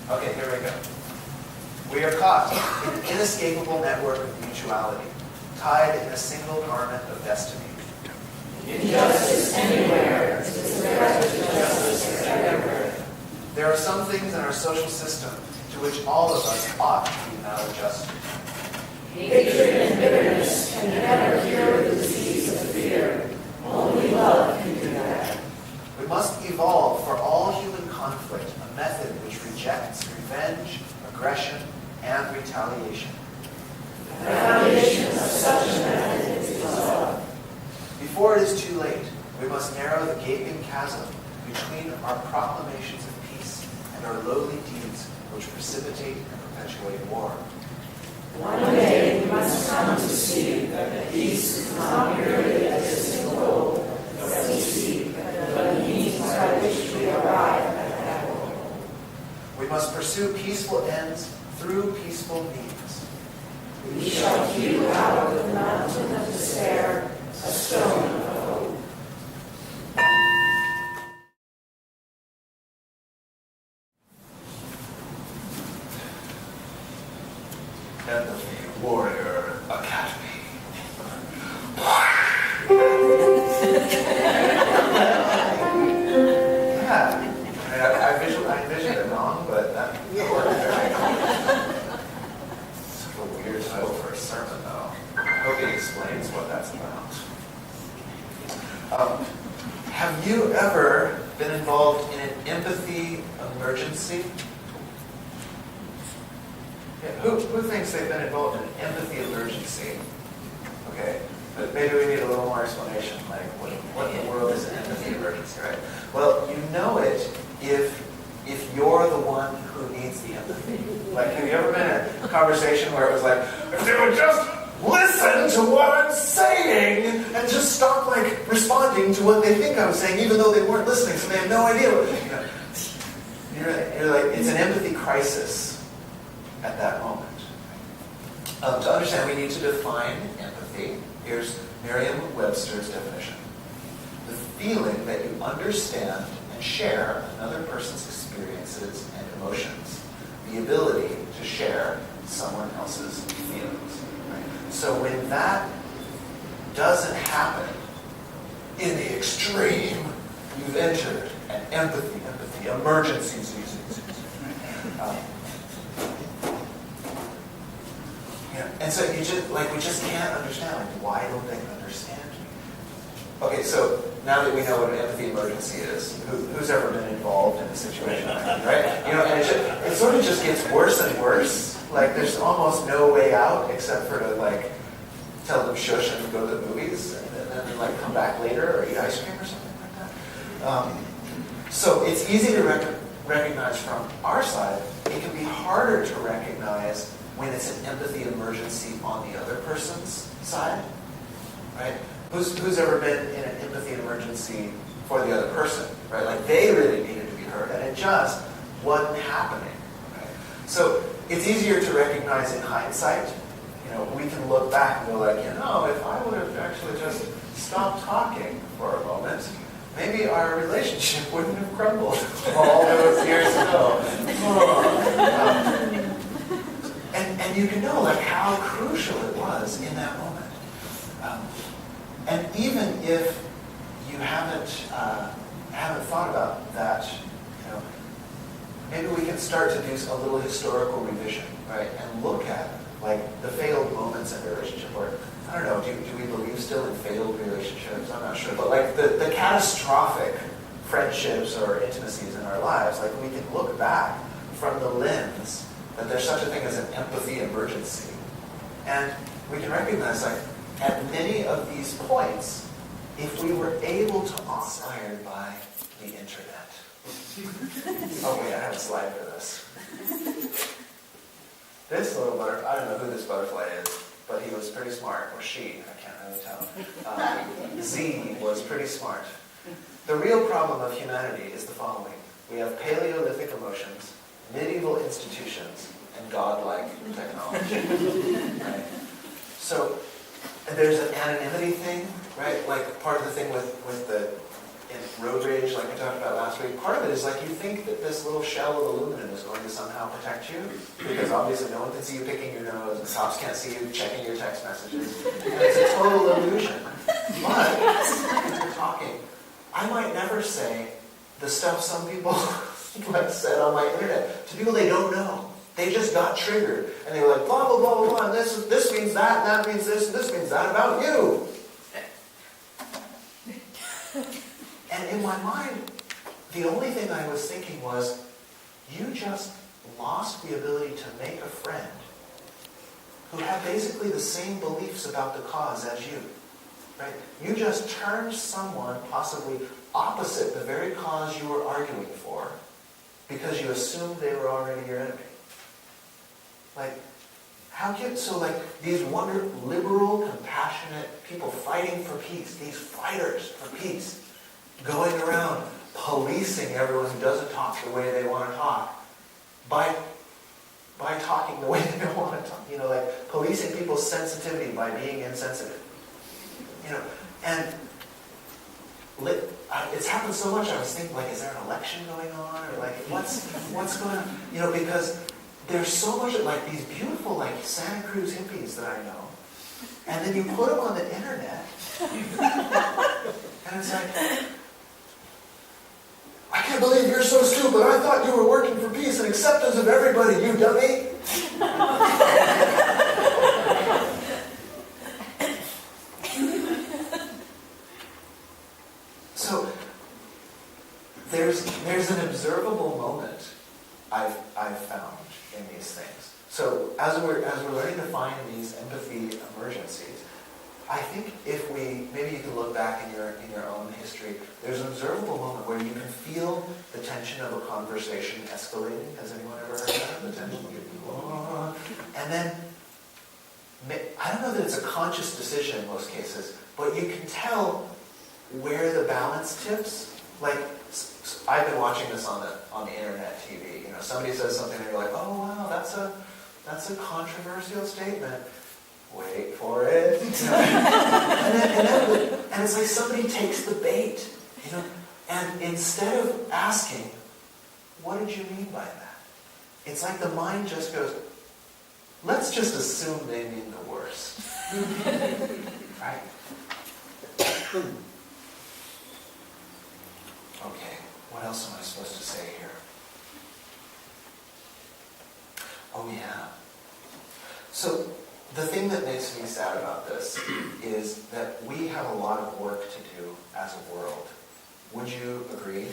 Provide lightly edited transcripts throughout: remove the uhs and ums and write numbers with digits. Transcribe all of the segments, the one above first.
Okay, here we go. We are caught in an inescapable network of mutuality, tied in a single garment of destiny. Injustice anywhere is the threat of justice everywhere. There are some things in our social system to which all of us ought to be maladjusted. Hatred and bitterness can never cure the disease of fear. Only love can do that. We must evolve for all human conflict a method which rejects revenge, aggression, and retaliation. The foundation of such a method is love. Before it is too late, we must narrow the gaping chasm between our proclamations of peace and our lowly deeds which precipitate and perpetuate war. One day we must come to see that peace is not merely a distant goal that we seek, but a means by which we arrive at that goal. We must pursue peaceful ends through peaceful means. We shall hew out of the mountain of despair a stone of hope. Empathy Warrior Academy. Yeah, I envisioned it wrong, but that worked very well. Sort of a weird title for a sermon, though. I hope it explains what that's about. Have you ever been involved in an empathy emergency? Yeah, who thinks they've been involved in an empathy emergency? Okay, but maybe we need a little more explanation, like what in the world is an empathy emergency, right? Well, you know it if you're the one who needs the empathy. Like, have you ever been in a conversation where it was like, if they would just listen to what I'm saying and just stop like responding to what they think I'm saying, even though they weren't listening, so they have no idea what you're like, it's an empathy crisis at that moment. To understand, we need to define empathy. Here's Merriam-Webster's definition. The feeling that you understand and share another person's experiences and emotions. The ability to share someone else's feelings. Right? So when that doesn't happen, in the extreme, you've entered an empathy emergency season. And so we just can't understand, like, why don't they understand me? Okay, so now that we know what an empathy emergency is, who's ever been involved in a situation like that, right? And it sort of just gets worse and worse. Like, there's almost no way out except for to, like, tell them shush and go to the movies, and then like, come back later or eat ice cream or something like that. So it's easy to recognize from our side. It can be harder to recognize when it's an empathy emergency on the other person's side, right? Who's ever been in an empathy emergency for the other person, right? Like, they really needed to be heard, and it just wasn't happening, right? So it's easier to recognize in hindsight. We can look back and go like, if I would have actually just stopped talking for a moment, maybe our relationship wouldn't have crumbled all those years ago. And you can know like how crucial it was in that moment. And even if you haven't thought about that, maybe we can start to do a little historical revision, right? And look at like the failed moments in a relationship, or I don't know, do we believe still in failed relationships? I'm not sure, but like the catastrophic friendships or intimacies in our lives, like we can look back from the lens that there's such a thing as an empathy emergency. And we can recognize, like, at many of these points, if we were able to inspired by the internet. Oh wait, I have a slide for this. This little butterfly, I don't know who this butterfly is, but he was pretty smart, or she, I can't really tell. Z was pretty smart. The real problem of humanity is the following. We have Paleolithic emotions, medieval institutions, and godlike technology. Right? So there's an anonymity thing, right? Like part of the thing with the in road rage, like I talked about last week, part of it is like you think that this little shell of aluminum is going to somehow protect you, because obviously no one can see you picking your nose, and cops can't see you checking your text messages. And it's a total illusion. But, when you're talking, I might never say the stuff some people like said on my internet to people they don't know. They just got triggered, and they were like, blah, blah, blah, blah, blah, and this means that, and that means this, and this means that about you. And in my mind, the only thing I was thinking was, you just lost the ability to make a friend who had basically the same beliefs about the cause as you. Right? You just turned someone possibly opposite the very cause you were arguing for because you assumed they were already your enemy. Like, how can, so like these liberal, compassionate people fighting for peace, these fighters for peace, going around policing everyone who doesn't talk the way they want to talk by talking the way they don't want to talk. Like policing people's sensitivity by being insensitive. And it's happened so much, I was thinking, like, is there an election going on? Or like, what's going on? Because there's so much, like, these beautiful, like, Santa Cruz hippies that I know. And then you put them on the internet. And it's like, I can't believe you're so stupid. I thought you were working for peace and acceptance of everybody, you dummy. So there's an observable moment I've found in these things. So as we're learning to find these empathy emergencies, I think if maybe you can look back in your own history, there's an observable moment where you can feel the tension of a conversation escalating. Has anyone ever heard that? The tension, and then I don't know that it's a conscious decision in most cases, but you can tell where the balance tips. Like, I've been watching this on the internet TV. Somebody says something and you're like, oh wow, that's a controversial statement. Wait for it. and it's like somebody takes the bait, and instead of asking, what did you mean by that? It's like the mind just goes, let's just assume they mean the worst. Right? Okay, what else am I supposed to say here? Oh yeah. So, the thing that makes me sad about this is that we have a lot of work to do as a world. Would you agree?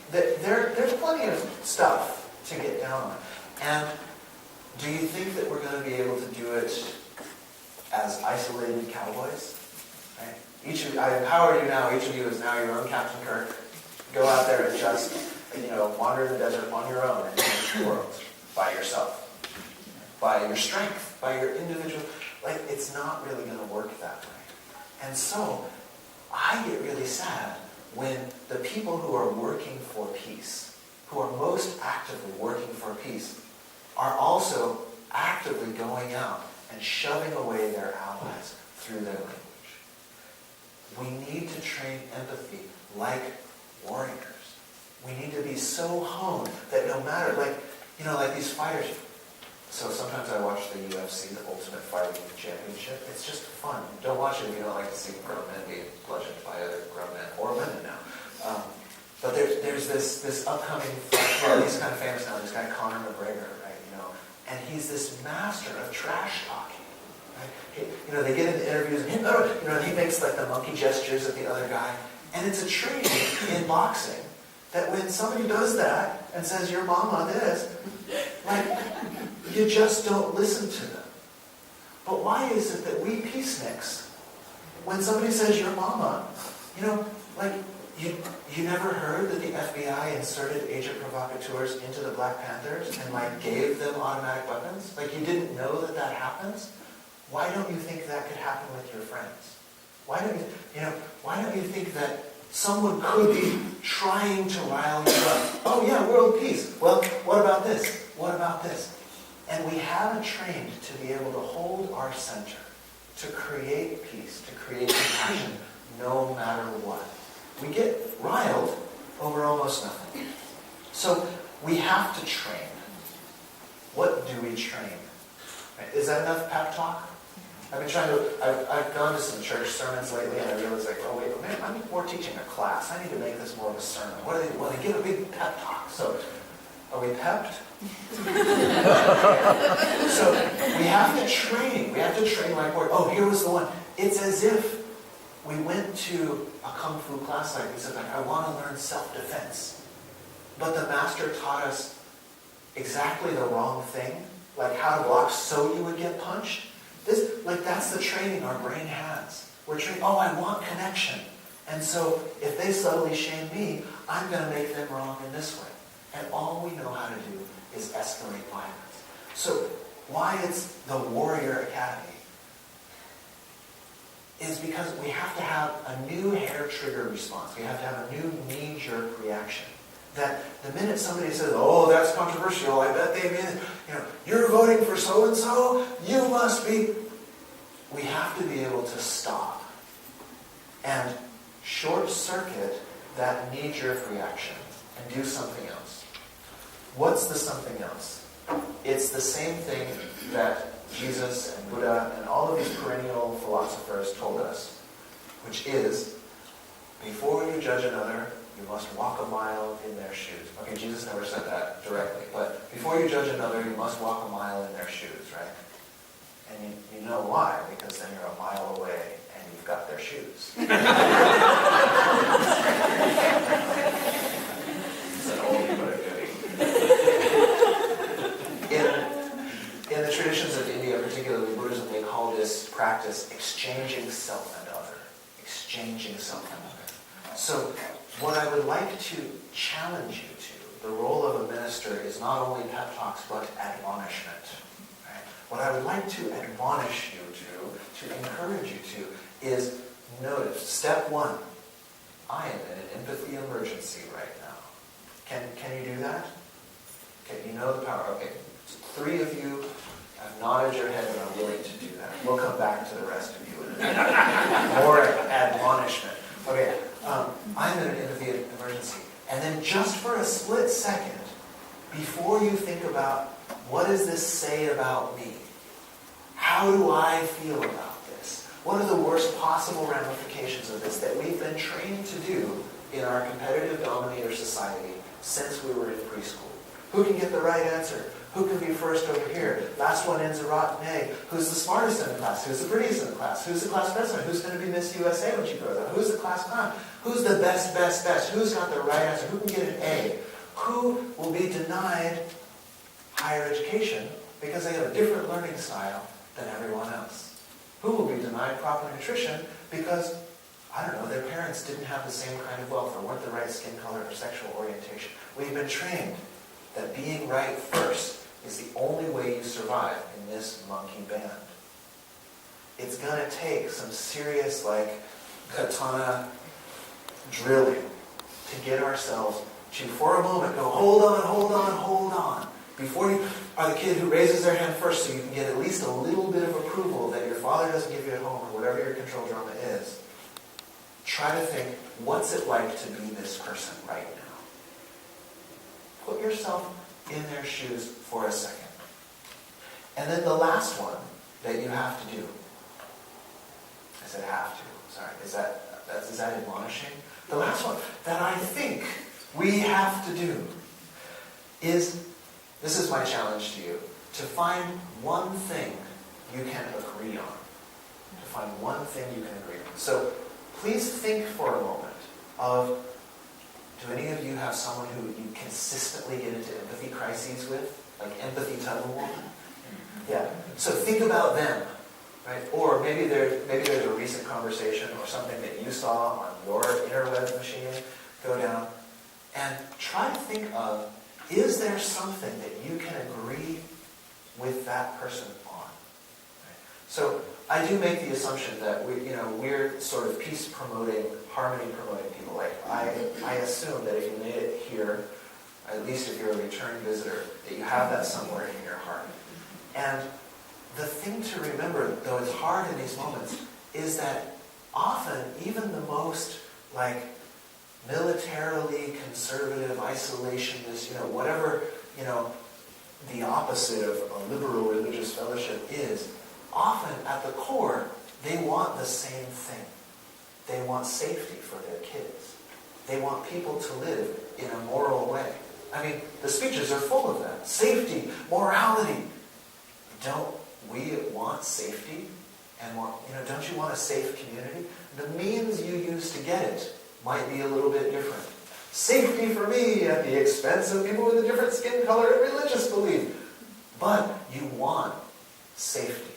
There's plenty of stuff to get down on. And do you think that we're going to be able to do it as isolated cowboys? Right? I empower you now. Each of you is now your own Captain Kirk. Go out there and just, wander the desert on your own and change the world by yourself. By your strength, by your individual, like, it's not really going to work that way. And so, I get really sad when the people who are working for peace, who are most actively working for peace, are also actively going out and shoving away their allies through their language. We need to train empathy like warriors. We need to be so honed that no matter, like these fighters. So sometimes I watch the UFC, the Ultimate Fighting Championship. It's just fun. Don't watch it if you don't like to see grown men being bludgeoned by other grown men, or women now. But there's this upcoming fight. Well, he's kind of famous now. This guy Conor McGregor, right? And he's this master of trash talking. Right? They get into interviews, and he makes like the monkey gestures at the other guy. And it's a training in boxing that when somebody does that and says, "Your mama this," like, you just don't listen to them. But why is it that we peaceniks, when somebody says your mama, you never heard that the FBI inserted agent provocateurs into the Black Panthers and gave them automatic weapons? You didn't know that happens? Why don't you think that could happen with your friends? Why don't you think that someone could be trying to rile you up? Oh yeah, world peace. Well, what about this? What about this? And we haven't trained to be able to hold our center, to create peace, to create compassion, no matter what. We get riled over almost nothing. So we have to train. What do we train? Right? Is that enough pep talk? I've gone to some church sermons lately, and I realized, like, oh wait, man, I'm more teaching a class. I need to make this more of a sermon. What do they? Well, they give a big pep talk. So, are we pepped? So we have to train. We have to train like word. Oh, here was the one. It's as if we went to a kung fu class like we said, like, I want to learn self-defense. But the master taught us exactly the wrong thing, like how to block so you would get punched. That's the training our brain has. We're trained, oh, I want connection. And so if they subtly shame me, I'm going to make them wrong in this way. And all we know how to do is escalate violence. So why it's the Warrior Academy is because we have to have a new hair trigger response. We have to have a new knee-jerk reaction. That the minute somebody says, oh, that's controversial, I bet they mean, you're voting for so-and-so, you must be. We have to be able to stop and short-circuit that knee-jerk reaction and do something else. What's the something else? It's the same thing that Jesus and Buddha and all of these perennial philosophers told us, which is, before you judge another, you must walk a mile in their shoes. Okay, Jesus never said that directly, but before you judge another, you must walk a mile in their shoes, right? And you know why, because then you're a mile away and you've got their shoes. It's an oldie but a goodie. In the traditions of India, particularly Buddhism, they call this practice exchanging self and other. Exchanging self and other. So what I would like to challenge you to, the role of a minister is not only pep talks, but admonishment. Right? What I would like to admonish you to encourage you to, is notice, step one, I am in an empathy emergency right now. Can you do that? Okay, you know the power. Okay, 3 of you have nodded your head and are willing to do that. We'll come back to the rest of you in a minute. More admonishment. Okay, I'm in an empathy emergency. And then just for a split second, before you think about, what does this say about me? How do I feel about this? What are the worst possible ramifications of this that we've been trained to do in our competitive dominator society since we were in preschool? Who can get the right answer? Who can be first over here? Last one ends a rotten egg. Who's the smartest in the class? Who's the prettiest in the class? Who's the class president? Who's going to be Miss USA when she grows up? Who's the class clown? Who's the best? Who's got the right answer? Who can get an A? Who will be denied higher education because they have a different learning style than everyone else? Who will be denied proper nutrition because, I don't know, their parents didn't have the same kind of wealth or weren't the right skin color or sexual orientation? We've been trained that being right first is the only way you survive in this monkey band. It's going to take some serious, katana drilling to get ourselves to, for a moment, go, hold on. Before you are the kid who raises their hand first so you can get at least a little bit of approval that your father doesn't give you at home or whatever your control drama is. Try to think, what's it like to be this person right now? Put yourself in their shoes for a second. And then the last one that you have to do. I said have to. Sorry. Is that admonishing? The last one that I think we have to do is, this is my challenge to you, to find one thing you can agree on. To find one thing you can agree on. So please think for a moment of, do any of you have someone who you consistently get into empathy crises with? Like empathy tug of war? Yeah. So think about them, right? Or maybe there's a recent conversation or something that you saw on your interweb machine go down. And try to think of, is there something that you can agree with that person on? Right? So I do make the assumption that we're sort of peace-promoting, harmony-promoting people. Like I assume that if you made it here, at least if you're a return visitor, that you have that somewhere in your heart. And the thing to remember, though it's hard in these moments, is that often even the most like militarily conservative, isolationist, whatever, the opposite of a liberal religious fellowship is, often at the core, they want the same thing. They want safety for their kids. They want people to live in a moral way. I mean, the speeches are full of that. Safety, morality. Don't we want safety? And more, don't you want a safe community? The means you use to get it might be a little bit different. Safety for me at the expense of people with a different skin color and religious belief. But you want safety.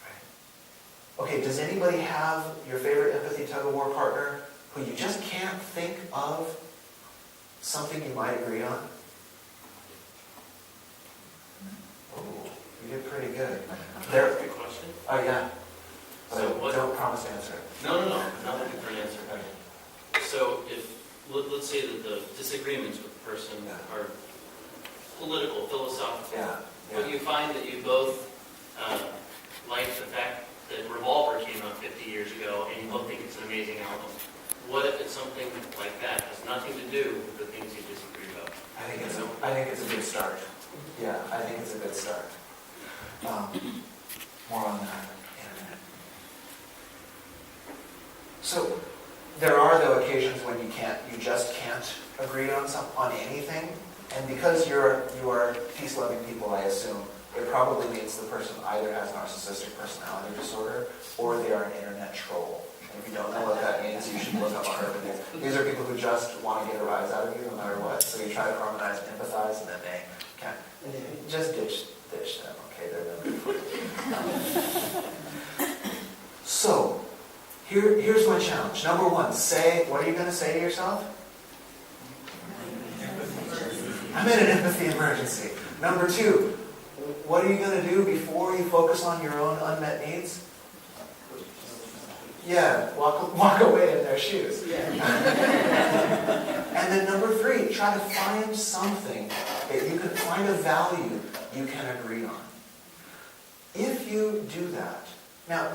Right? Okay, does anybody have your favorite empathy tug-of-war partner who you just can't think of something you might agree on? Oh, you did pretty good. There. Good question. Oh, yeah. So what? Don't promise to answer it. No. I'm not looking for an answer. So let's say that the disagreements with the person are political, philosophical. Yeah. But you find that you both like the fact that Revolver came out 50 years ago, and you both think it's an amazing album. What if it's something like that? It has nothing to do with the things you disagree about. I think it's a good start. Yeah, I think it's a good start. More on that in a minute. So there are though occasions when you just can't agree on anything, and because you are peace-loving people, I assume it probably means the person either has narcissistic personality disorder or they are an internet troll. And if you don't know what that means, you should look up on Urban News. These are people who just want to get a rise out of you no matter what. So you try to harmonize, empathize, and then they can't. Just ditch them, okay? They're no good for you. So, here's my challenge. Number one, what are you going to say to yourself? I'm in an empathy emergency. Number two, what are you going to do before you focus on your own unmet needs? Yeah, walk away in their shoes. Yeah. And then number three, try to find something that you can find a value you can agree on. If you do that, now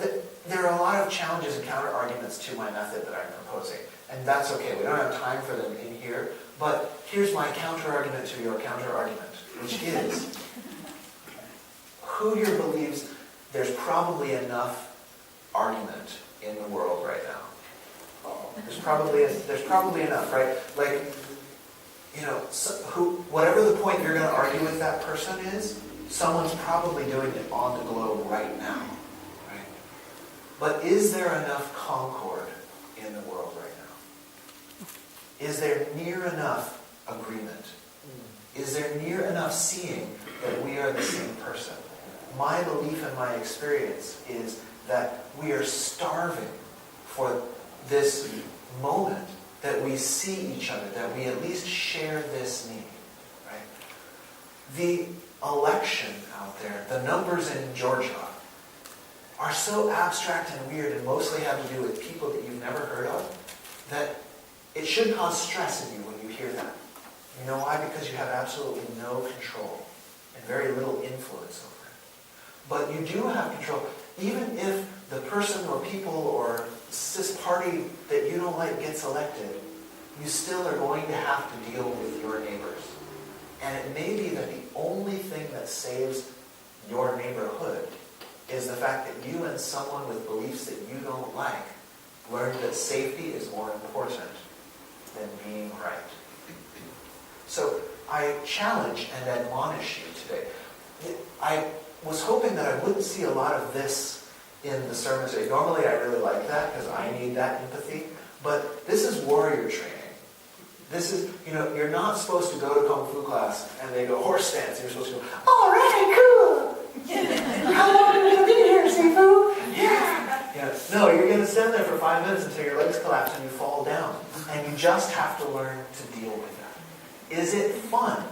there are a lot of challenges and counter-arguments to my method that I'm proposing, and that's okay. We don't have time for them in here, but here's my counter-argument to your counter-argument, which is, who here believes there's probably enough argument in the world right now? There's probably enough, right? Like, whatever the point you're going to argue with that person is, someone's probably doing it on the globe right now, right? But is there enough concord in the world right now? Is there near enough agreement? Is there near enough seeing that we are the same person? My belief and my experience is that we are starving for this moment that we see each other, that we at least share this need, right? The election out there, the numbers in Georgia, are so abstract and weird and mostly have to do with people that you've never heard of, that it should cause stress in you when you hear that. You know why? Because you have absolutely no control and very little influence over it. But you do have control. Even if the person or people or this party that you don't like gets elected, you still are going to have to deal with your neighbors. And it may be that the only thing that saves your neighborhood is the fact that you and someone with beliefs that you don't like learned that safety is more important than being right. So I challenge and admonish you today. I was hoping that I wouldn't see a lot of this in the sermon today. Normally I really like that because I need that empathy. But this is warrior training. This is, you're not supposed to go to Kung Fu class and they go horse stance. You're supposed to go, all right, cool. How long are you going to be here, Sifu? Yeah. No, you're going to stand there for 5 minutes until your legs collapse and you fall down. And you just have to learn to deal with that. Is it fun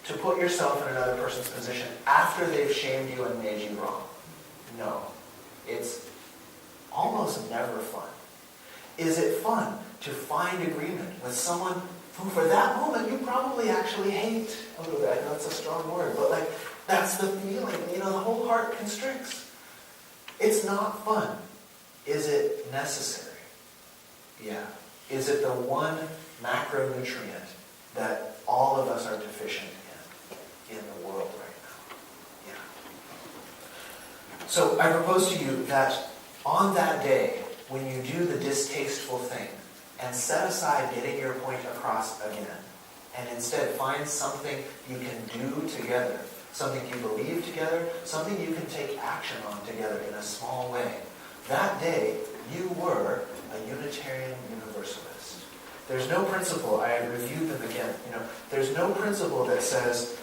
to put yourself in another person's position after they've shamed you and made you wrong? No. It's almost never fun. Is it fun to find agreement with someone who for that moment you probably actually hate a little bit? I know that's a strong word, but that's the feeling. The whole heart constricts. It's not fun. Is it necessary? Yeah. Is it the one macronutrient that all of us are deficient in the world right now? Yeah. So I propose to you that on that day, when you do the distasteful thing, and set aside getting your point across again, and instead find something you can do together, something you believe together, something you can take action on together in a small way. That day, you were a Unitarian Universalist. There's no principle, I reviewed them again, there's no principle that says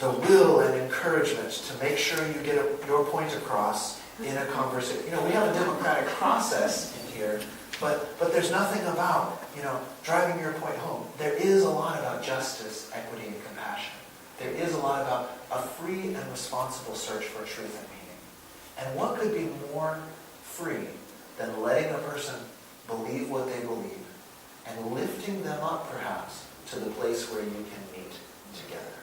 the will and encouragement to make sure you get your point across in a conversation. We have a democratic process in here, but there's nothing about, driving your point home. There is a lot about justice, equity, and compassion. There is a lot about a free and responsible search for truth and meaning. And what could be more free than letting a person believe what they believe and lifting them up, perhaps, to the place where you can meet together?